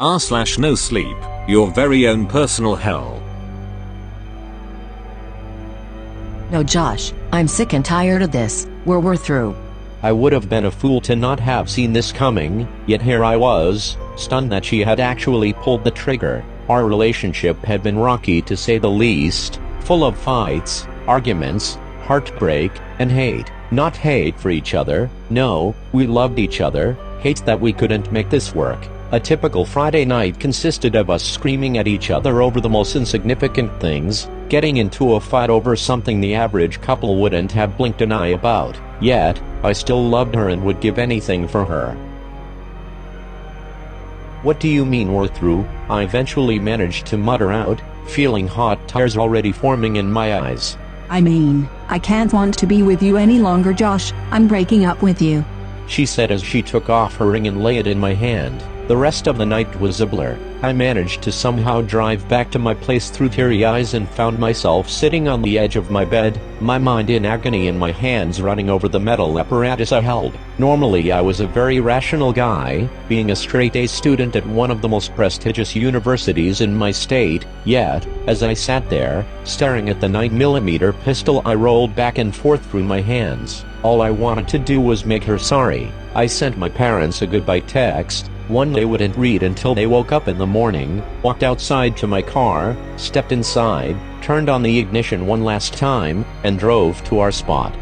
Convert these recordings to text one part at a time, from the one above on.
r/no sleep, your very own personal hell. No, Josh, I'm sick and tired of this. We're through. I would have been a fool to not have seen this coming, yet here I was, stunned that she had actually pulled the trigger. Our relationship had been rocky to say the least, full of fights, arguments, heartbreak, and hate. Not hate for each other, no, we loved each other, hate that we couldn't make this work. A typical Friday night consisted of us screaming at each other over the most insignificant things, getting into a fight over something the average couple wouldn't have blinked an eye about. Yet, I still loved her and would give anything for her. "What do you mean we're through?" I eventually managed to mutter out, feeling hot tears already forming in my eyes. I mean, I can't want to be with you any longer, Josh. I'm breaking up with you, she said as she took off her ring and lay it in my hand. The rest of the night was a blur. I managed to somehow drive back to my place through teary eyes and found myself sitting on the edge of my bed, my mind in agony and my hands running over the metal apparatus I held. Normally I was a very rational guy, being a straight-A student at one of the most prestigious universities in my state, yet, as I sat there, staring at the 9mm pistol I rolled back and forth through my hands, all I wanted to do was make her sorry. I sent my parents a goodbye text, one they wouldn't read until they woke up in the morning, walked outside to my car, stepped inside, turned on the ignition one last time, and drove to our spot.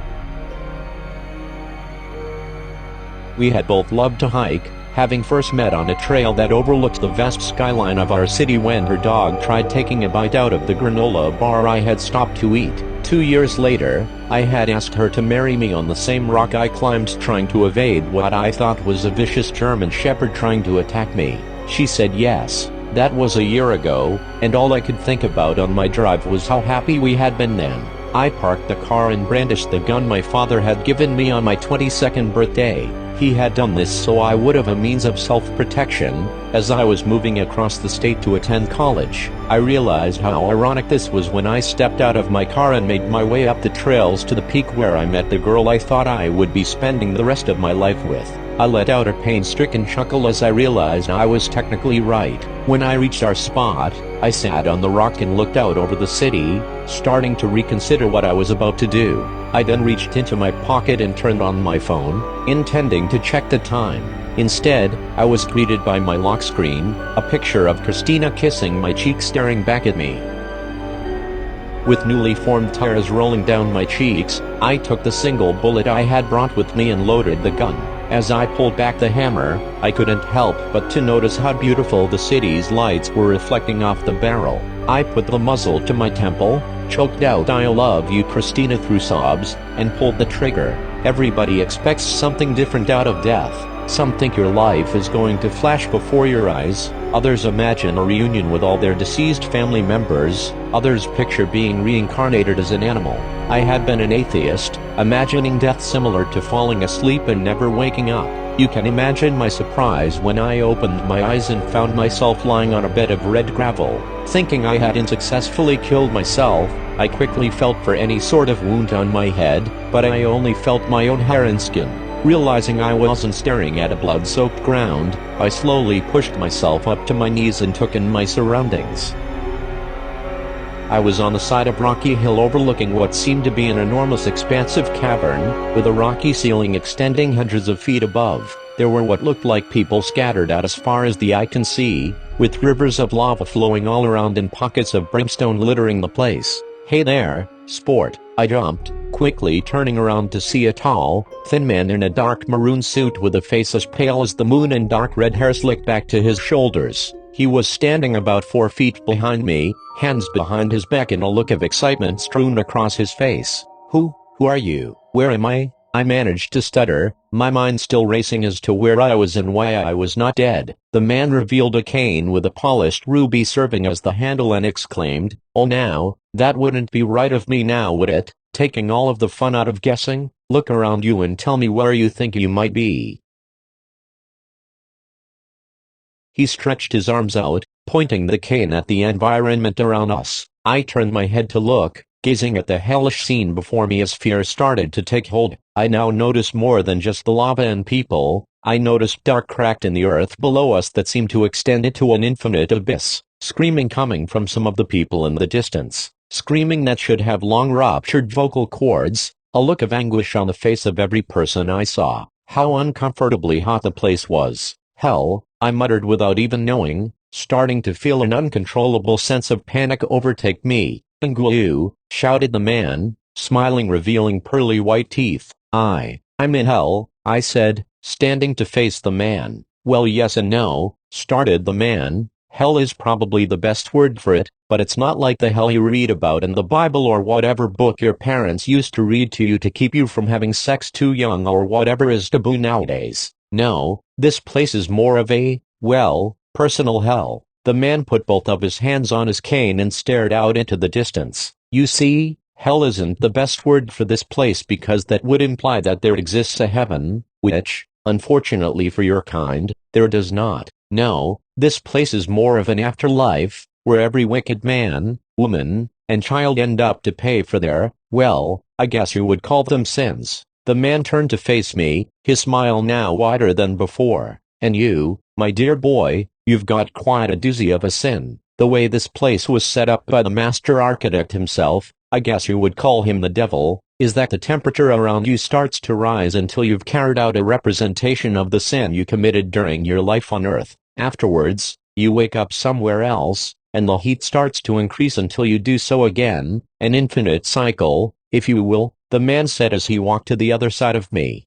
We had both loved to hike, having first met on a trail that overlooked the vast skyline of our city when her dog tried taking a bite out of the granola bar I had stopped to eat. 2 years later, I had asked her to marry me on the same rock I climbed trying to evade what I thought was a vicious German shepherd trying to attack me. She said yes. That was a year ago, and all I could think about on my drive was how happy we had been then. I parked the car and brandished the gun my father had given me on my 22nd birthday. He had done this so I would have a means of self-protection, as I was moving across the state to attend college. I realized how ironic this was when I stepped out of my car and made my way up the trails to the peak where I met the girl I thought I would be spending the rest of my life with. I let out a pain-stricken chuckle as I realized I was technically right. When I reached our spot, I sat on the rock and looked out over the city, starting to reconsider what I was about to do. I then reached into my pocket and turned on my phone, intending to check the time. Instead, I was greeted by my lock screen, a picture of Christina kissing my cheek staring back at me. With newly formed tears rolling down my cheeks, I took the single bullet I had brought with me and loaded the gun. As I pulled back the hammer, I couldn't help but to notice how beautiful the city's lights were reflecting off the barrel. I put the muzzle to my temple, choked out "I love you, Christina" through sobs, and pulled the trigger. Everybody expects something different out of death. Some think your life is going to flash before your eyes, others imagine a reunion with all their deceased family members, others picture being reincarnated as an animal. I had been an atheist, imagining death similar to falling asleep and never waking up. You can imagine my surprise when I opened my eyes and found myself lying on a bed of red gravel. Thinking I had unsuccessfully killed myself, I quickly felt for any sort of wound on my head, but I only felt my own hair and skin. Realizing I wasn't staring at a blood-soaked ground, I slowly pushed myself up to my knees and took in my surroundings. I was on the side of rocky hill overlooking what seemed to be an enormous expansive cavern, with a rocky ceiling extending hundreds of feet above. There were what looked like people scattered out as far as the eye can see, with rivers of lava flowing all around and pockets of brimstone littering the place. "Hey there, sport," I jumped, quickly turning around to see a tall, thin man in a dark maroon suit with a face as pale as the moon and dark red hair slicked back to his shoulders. He was standing about 4 feet behind me, hands behind his back and a look of excitement strewn across his face. Who are you? Where am I?" I managed to stutter, my mind still racing as to where I was and why I was not dead. The man revealed a cane with a polished ruby serving as the handle and exclaimed, "Oh now, that wouldn't be right of me now, would it? Taking all of the fun out of guessing? Look around you and tell me where you think you might be." He stretched his arms out, pointing the cane at the environment around us. I turned my head to look, gazing at the hellish scene before me as fear started to take hold. I now noticed more than just the lava and people. I noticed dark cracked in the earth below us that seemed to extend into an infinite abyss, screaming coming from some of the people in the distance, screaming that should have long ruptured vocal cords, a look of anguish on the face of every person I saw. How uncomfortably hot the place was. Hell, I muttered without even knowing, starting to feel an uncontrollable sense of panic overtake me. "Nguu," shouted the man, smiling, revealing pearly white teeth. I'm in hell," I said, standing to face the man. "Well, yes and no," started the man. "Hell is probably the best word for it, but it's not like the hell you read about in the Bible or whatever book your parents used to read to you to keep you from having sex too young or whatever is taboo nowadays. No, this place is more of a, well, personal hell." The man put both of his hands on his cane and stared out into the distance. "You see, hell isn't the best word for this place because that would imply that there exists a heaven, which, unfortunately for your kind, there does not. No, this place is more of an afterlife, where every wicked man, woman, and child end up to pay for their, well, I guess you would call them sins." The man turned to face me, his smile now wider than before. "And you, my dear boy, you've got quite a doozy of a sin. The way this place was set up by the master architect himself, I guess you would call him the devil, is that the temperature around you starts to rise until you've carried out a representation of the sin you committed during your life on Earth. Afterwards, you wake up somewhere else, and the heat starts to increase until you do so again, an infinite cycle, if you will," the man said as he walked to the other side of me.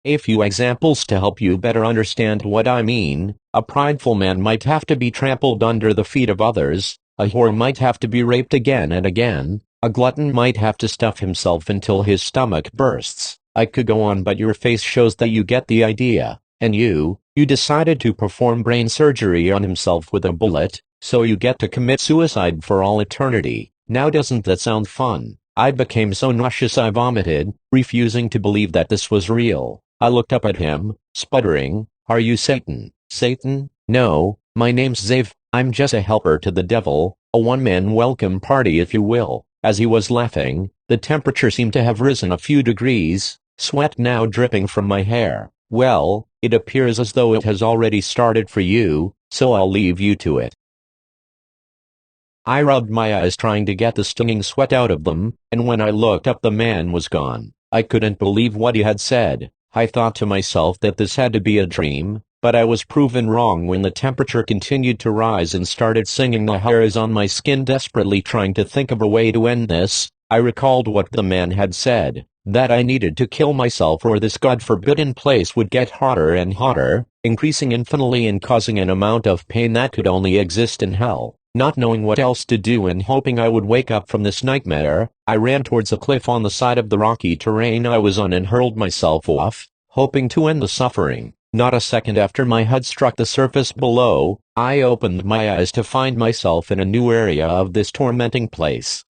A few examples to help you better understand what I mean. A prideful man might have to be trampled under the feet of others, a whore might have to be raped again and again, a glutton might have to stuff himself until his stomach bursts. I could go on, but your face shows that you get the idea. And you decided to perform brain surgery on himself with a bullet, so you get to commit suicide for all eternity. Now doesn't that sound fun? I became so nauseous I vomited, refusing to believe that this was real. I looked up at him, sputtering, "Are you Satan?" "Satan? No, my name's Zave. I'm just a helper to the devil, a one-man welcome party if you will." As he was laughing, the temperature seemed to have risen a few degrees, sweat now dripping from my hair. "Well, it appears as though it has already started for you, so I'll leave you to it." I rubbed my eyes trying to get the stinging sweat out of them, and when I looked up the man was gone. I couldn't believe what he had said. I thought to myself that this had to be a dream, but I was proven wrong when the temperature continued to rise and started singing the hairs on my skin, desperately trying to think of a way to end this. I recalled what the man had said, that I needed to kill myself or this God-forbidden place would get hotter and hotter, increasing infinitely and causing an amount of pain that could only exist in hell. Not knowing what else to do and hoping I would wake up from this nightmare, I ran towards a cliff on the side of the rocky terrain I was on and hurled myself off, hoping to end the suffering. Not a second after my head struck the surface below, I opened my eyes to find myself in a new area of this tormenting place.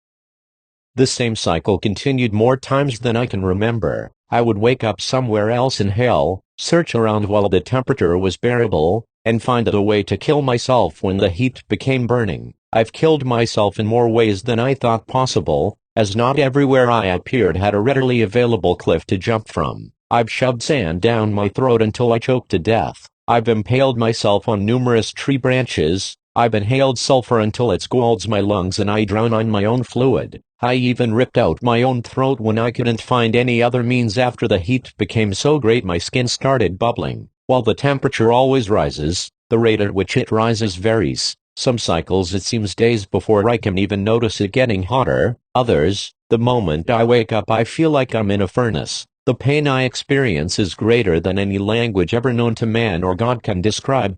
The same cycle continued more times than I can remember. I would wake up somewhere else in hell, search around while the temperature was bearable, and find a way to kill myself when the heat became burning. I've killed myself in more ways than I thought possible, as not everywhere I appeared had a readily available cliff to jump from. I've shoved sand down my throat until I choked to death. I've impaled myself on numerous tree branches. I've inhaled sulfur until it scalds my lungs and I drown on my own fluid. I even ripped out my own throat when I couldn't find any other means after the heat became so great my skin started bubbling. While the temperature always rises, the rate at which it rises varies. Some cycles it seems days before I can even notice it getting hotter. Others, the moment I wake up I feel like I'm in a furnace. The pain I experience is greater than any language ever known to man or God can describe.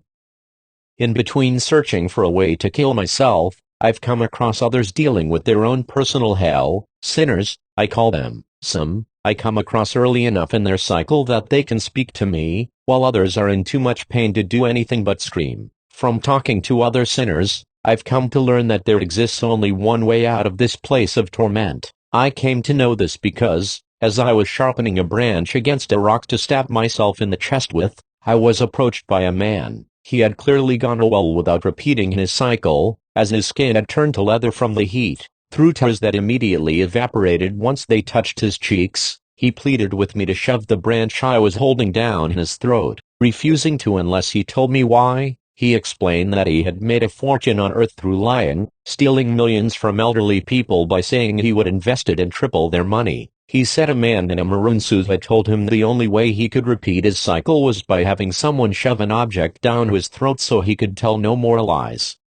In between searching for a way to kill myself, I've come across others dealing with their own personal hell, sinners, I call them. Some, I come across early enough in their cycle that they can speak to me, while others are in too much pain to do anything but scream. From talking to other sinners, I've come to learn that there exists only one way out of this place of torment. I came to know this because, as I was sharpening a branch against a rock to stab myself in the chest with, I was approached by a man. He had clearly gone a while without repeating his cycle, as his skin had turned to leather from the heat. Through tears that immediately evaporated once they touched his cheeks, he pleaded with me to shove the branch I was holding down his throat. refusing to unless he told me why. He explained that he had made a fortune on Earth through lying, stealing millions from elderly people by saying he would invest it and triple their money. He said a man in a maroon suit had told him the only way he could repeat his cycle was by having someone shove an object down his throat so he could tell no more lies.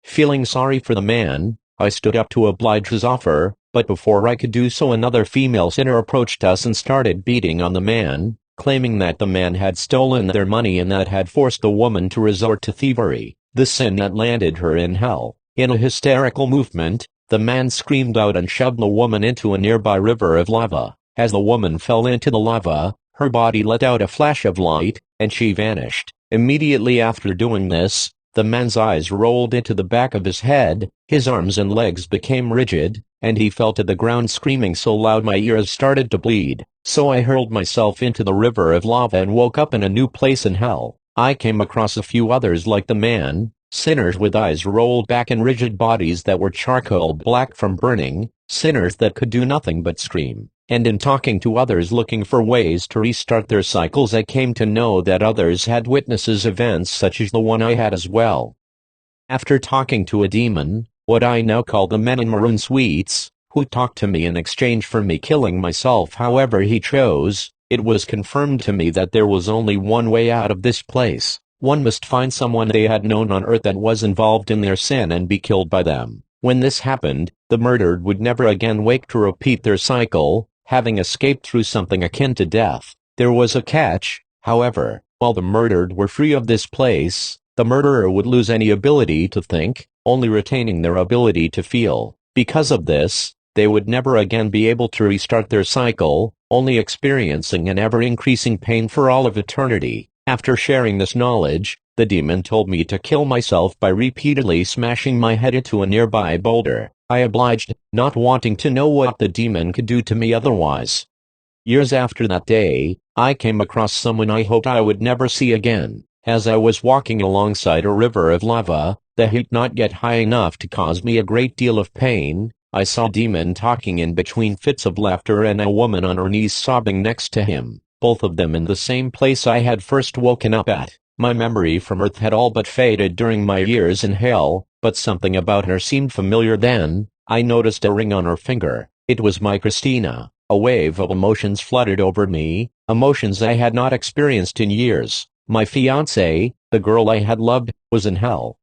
Feeling sorry for the man, I stood up to oblige his offer, but before I could do so another female sinner approached us and started beating on the man, claiming that the man had stolen their money and that had forced the woman to resort to thievery, the sin that landed her in hell. In a hysterical movement, the man screamed out and shoved the woman into a nearby river of lava. As the woman fell into the lava, her body let out a flash of light, and she vanished. Immediately after doing this, the man's eyes rolled into the back of his head, his arms and legs became rigid, and he fell to the ground screaming so loud my ears started to bleed. So I hurled myself into the river of lava and woke up in a new place in hell. I came across a few others like the man, sinners with eyes rolled back and rigid bodies that were charcoal black from burning, sinners that could do nothing but scream. And in talking to others looking for ways to restart their cycles, I came to know that others had witnesses events such as the one I had as well. After talking to a demon, what I now call the men in maroon suits, who talked to me in exchange for me killing myself however he chose, it was confirmed to me that there was only one way out of this place. One must find someone they had known on Earth that was involved in their sin and be killed by them. When this happened, the murdered would never again wake to repeat their cycle, having escaped through something akin to death. There was a catch, however. While the murdered were free of this place, the murderer would lose any ability to think, only retaining their ability to feel. Because of this, they would never again be able to restart their cycle, only experiencing an ever-increasing pain for all of eternity. After sharing this knowledge, the demon told me to kill myself by repeatedly smashing my head into a nearby boulder. I obliged, not wanting to know what the demon could do to me otherwise. Years after that day, I came across someone I hoped I would never see again. As I was walking alongside a river of lava, the heat not yet high enough to cause me a great deal of pain, I saw a demon talking in between fits of laughter and a woman on her knees sobbing next to him, both of them in the same place I had first woken up at. My memory from Earth had all but faded during my years in hell, but something about her seemed familiar then. I noticed a ring on her finger. It was my Christina. A wave of emotions flooded over me, emotions I had not experienced in years. My fiancée, the girl I had loved, was in hell.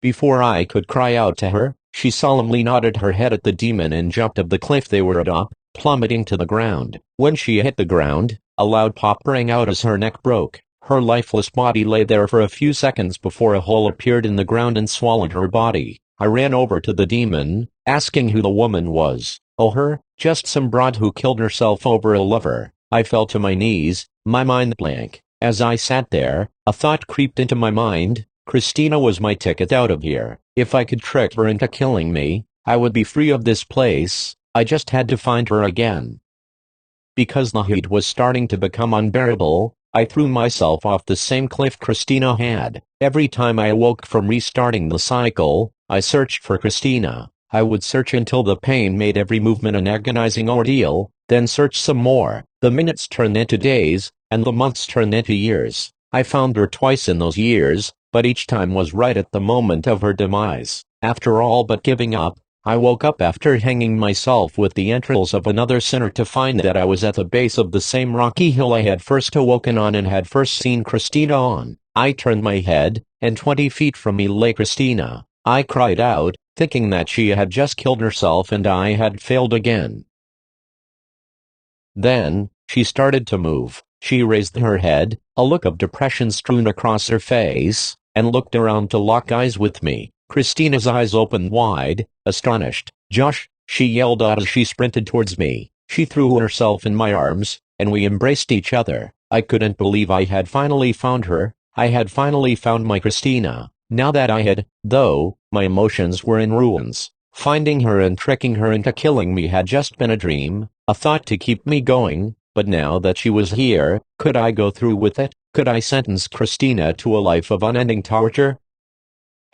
Before I could cry out to her, she solemnly nodded her head at the demon and jumped up the cliff they were atop, plummeting to the ground. When she hit the ground, a loud pop rang out as her neck broke. Her lifeless body lay there for a few seconds before a hole appeared in the ground and swallowed her body. I ran over to the demon, asking who the woman was. Oh, her, just some broad who killed herself over a lover. I fell to my knees, my mind blank. As I sat there, a thought creeped into my mind. Christina was my ticket out of here. If I could trick her into killing me, I would be free of this place. I just had to find her again. Because the heat was starting to become unbearable, I threw myself off the same cliff Christina had. Every time I awoke from restarting the cycle, I searched for Christina. I would search until the pain made every movement an agonizing ordeal, then search some more. The minutes turned into days, and the months turned into years. I found her twice in those years, but each time was right at the moment of her demise. After all but giving up, I woke up after hanging myself with the entrails of another sinner to find that I was at the base of the same rocky hill I had first awoken on and had first seen Christina on. I turned my head, and 20 feet from me lay Christina. I cried out, thinking that she had just killed herself and I had failed again. Then, she started to move. She raised her head, a look of depression strewn across her face, and looked around to lock eyes with me. Christina's eyes opened wide, astonished. "Josh," she yelled out as she sprinted towards me. She threw herself in my arms, and we embraced each other. I couldn't believe I had finally found her. I had finally found my Christina. Now that I had, though, my emotions were in ruins. Finding her and tricking her into killing me had just been a dream, a thought to keep me going, but now that she was here, could I go through with it? Could I sentence Christina to a life of unending torture?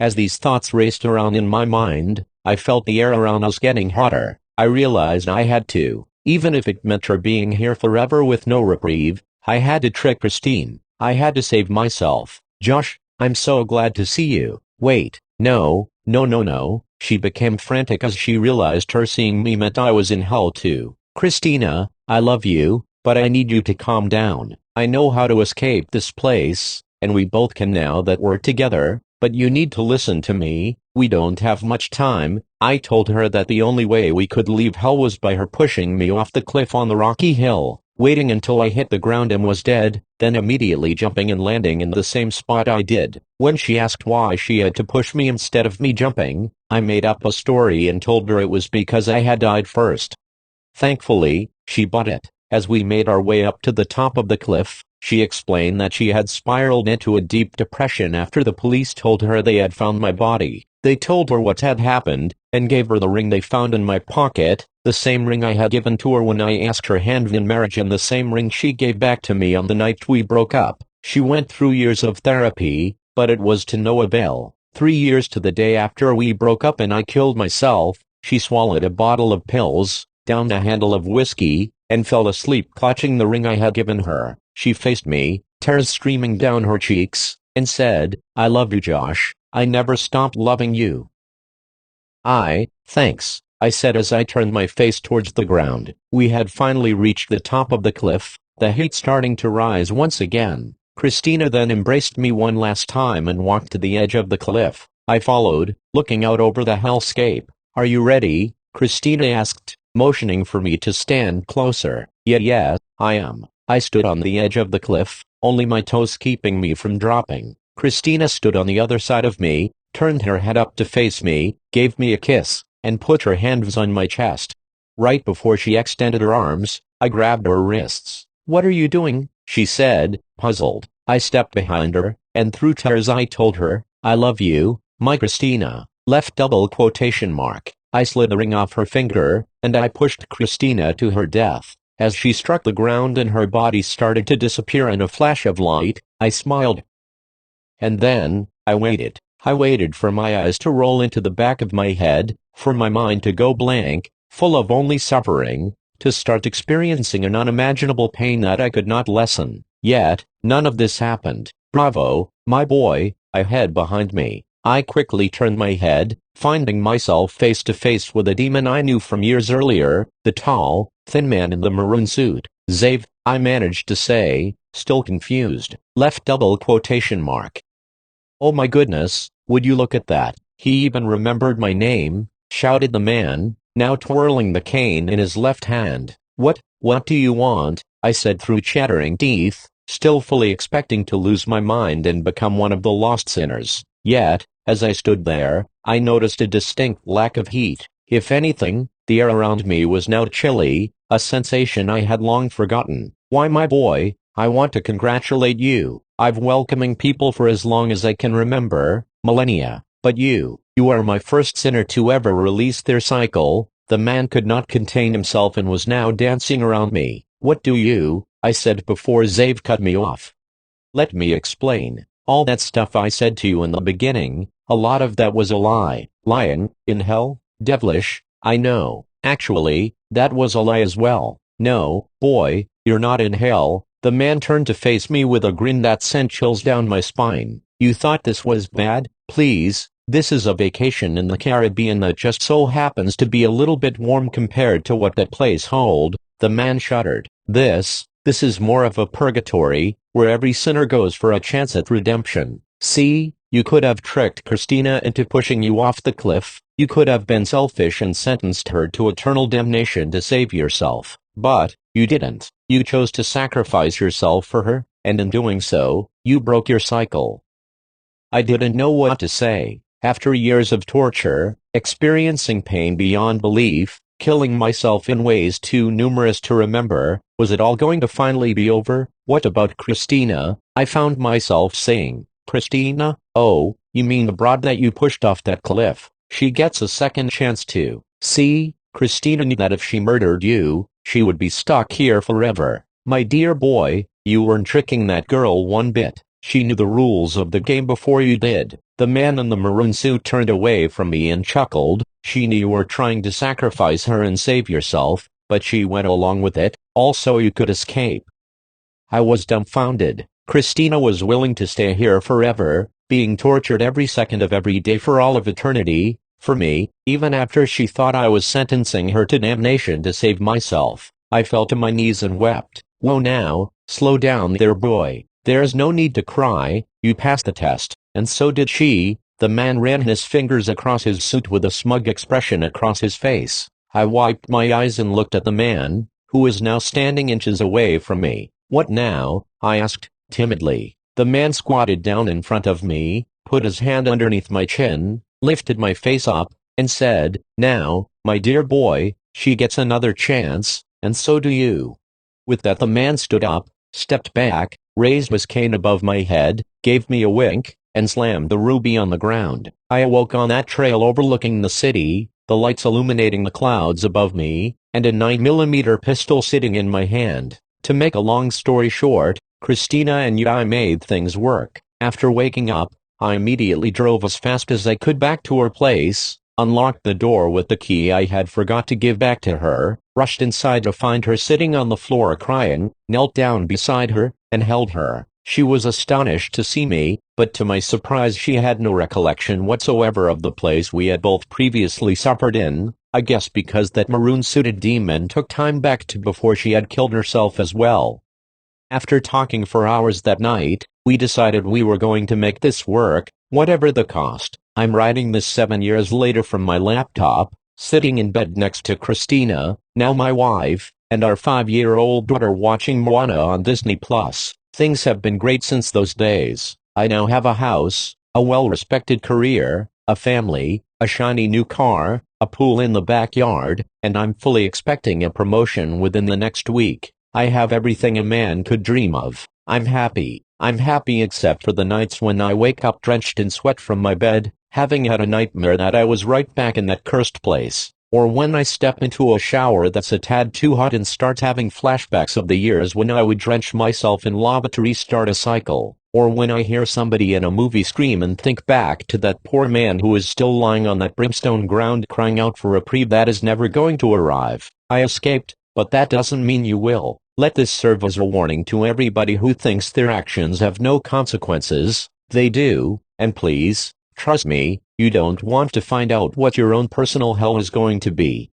As these thoughts raced around in my mind, I felt the air around us getting hotter. I realized I had to, even if it meant her being here forever with no reprieve, I had to trick Christine. I had to save myself. Josh, I'm so glad to see you. Wait, no, no, no, no. She became frantic as she realized her seeing me meant I was in hell too. Christina, I love you, but I need you to calm down. I know how to escape this place, and we both can now that we're together, but you need to listen to me. We don't have much time. I told her that the only way we could leave hell was by her pushing me off the cliff on the rocky hill, waiting until I hit the ground and was dead, then immediately jumping and landing in the same spot I did. When she asked why she had to push me instead of me jumping, I made up a story and told her it was because I had died first. Thankfully, she bought it. As we made our way up to the top of the cliff, she explained that she had spiraled into a deep depression after the police told her they had found my body. They told her what had happened, and gave her the ring they found in my pocket, the same ring I had given to her when I asked her hand in marriage and the same ring she gave back to me on the night we broke up. She went through years of therapy, but it was to no avail. 3 years to the day after we broke up and I killed myself, she swallowed a bottle of pills, downed a handle of whiskey, and fell asleep clutching the ring I had given her. She faced me, tears streaming down her cheeks, and said, "I love you, Josh. I never stopped loving you." Thanks, I said as I turned my face towards the ground. We had finally reached the top of the cliff, the heat starting to rise once again. Christina then embraced me one last time and walked to the edge of the cliff. I followed, looking out over the hellscape. "Are you ready?" Christina asked, motioning for me to stand closer. Yeah, I am." I stood on the edge of the cliff, only my toes keeping me from dropping. Christina stood on the other side of me, turned her head up to face me, gave me a kiss, and put her hands on my chest. Right before she extended her arms, I grabbed her wrists. "What are you doing?" she said, puzzled. I stepped behind her, and through tears I told her, "I love you, my Christina." Left double quotation mark. I slid the ring off her finger, and I pushed Christina to her death. As she struck the ground and her body started to disappear in a flash of light, I smiled. And then, I waited. I waited for my eyes to roll into the back of my head, for my mind to go blank, full of only suffering, to start experiencing an unimaginable pain that I could not lessen. Yet, none of this happened. "Bravo, my boy," I heard behind me. I quickly turned my head, finding myself face to face with a demon I knew from years earlier, the tall, thin man in the maroon suit. "Zave," I managed to say, still confused. Left double quotation mark. "Oh my goodness, would you look at that? He even remembered my name," shouted the man, now twirling the cane in his left hand. What do you want?" I said through chattering teeth, still fully expecting to lose my mind and become one of the lost sinners. Yet, as I stood there, I noticed a distinct lack of heat. If anything, the air around me was now chilly, a sensation I had long forgotten. "Why, my boy, I want to congratulate you. I've welcoming people for as long as I can remember, millennia. But you are my first sinner to ever release their cycle." The man could not contain himself and was now dancing around me. "What do you?" I said before Zave cut me off. "Let me explain. All that stuff I said to you in the beginning, a lot of that was a lie." "Lying? In hell? Devilish, I know. Actually, that was a lie as well." "No, boy, you're not in hell." The man turned to face me with a grin that sent chills down my spine. "You thought this was bad? Please, this is a vacation in the Caribbean that just so happens to be a little bit warm compared to what that place hold." The man shuddered. This is more of a purgatory, where every sinner goes for a chance at redemption. See, you could have tricked Christina into pushing you off the cliff. You could have been selfish and sentenced her to eternal damnation to save yourself. But you didn't. You chose to sacrifice yourself for her, and in doing so, you broke your cycle. I didn't know what to say. After years of torture, experiencing pain beyond belief, killing myself in ways too numerous to remember, was it all going to finally be over? "What about Christina?" I found myself saying. "Christina? Oh, you mean the broad that you pushed off that cliff? She gets a second chance too. See, Christina knew that if she murdered you, she would be stuck here forever. My dear boy, you weren't tricking that girl one bit. She knew the rules of the game before you did." The man in the maroon suit turned away from me and chuckled. "She knew you were trying to sacrifice her and save yourself, but she went along with it, all so you could escape." I was dumbfounded. Christina was willing to stay here forever, being tortured every second of every day for all of eternity, for me, even after she thought I was sentencing her to damnation to save myself. I fell to my knees and wept. Whoa now, slow down there boy, there's no need to cry, you passed the test, and so did she. The man ran his fingers across his suit with a smug expression across his face. I wiped my eyes and looked at the man, who was now standing inches away from me. What now? I asked, timidly. The man squatted down in front of me, put his hand underneath my chin, lifted my face up, and said, now, my dear boy, she gets another chance, and so do you. With that the man stood up, stepped back, raised his cane above my head, gave me a wink, and slammed the ruby on the ground. I awoke on that trail overlooking the city, the lights illuminating the clouds above me, and a 9mm pistol sitting in my hand. To make a long story short, Christina and I made things work. After waking up, I immediately drove as fast as I could back to her place, unlocked the door with the key I had forgot to give back to her, rushed inside to find her sitting on the floor crying, knelt down beside her, and held her. She was astonished to see me, but to my surprise she had no recollection whatsoever of the place we had both previously suppered in, I guess because that maroon-suited demon took time back to before she had killed herself as well. After talking for hours that night, we decided we were going to make this work, whatever the cost. I'm writing this 7 years later from my laptop, sitting in bed next to Christina, now my wife, and our 5-year-old daughter watching Moana on Disney+. Things have been great since those days. I now have a house, a well-respected career, a family, a shiny new car, a pool in the backyard, and I'm fully expecting a promotion within the next week. I have everything a man could dream of. I'm happy. I'm happy except for the nights when I wake up drenched in sweat from my bed, having had a nightmare that I was right back in that cursed place. Or when I step into a shower that's a tad too hot and start having flashbacks of the years when I would drench myself in lava to restart a cycle. Or when I hear somebody in a movie scream and think back to that poor man who is still lying on that brimstone ground crying out for a reprieve that is never going to arrive. I escaped, but that doesn't mean you will. Let this serve as a warning to everybody who thinks their actions have no consequences. They do, and please, trust me, you don't want to find out what your own personal hell is going to be.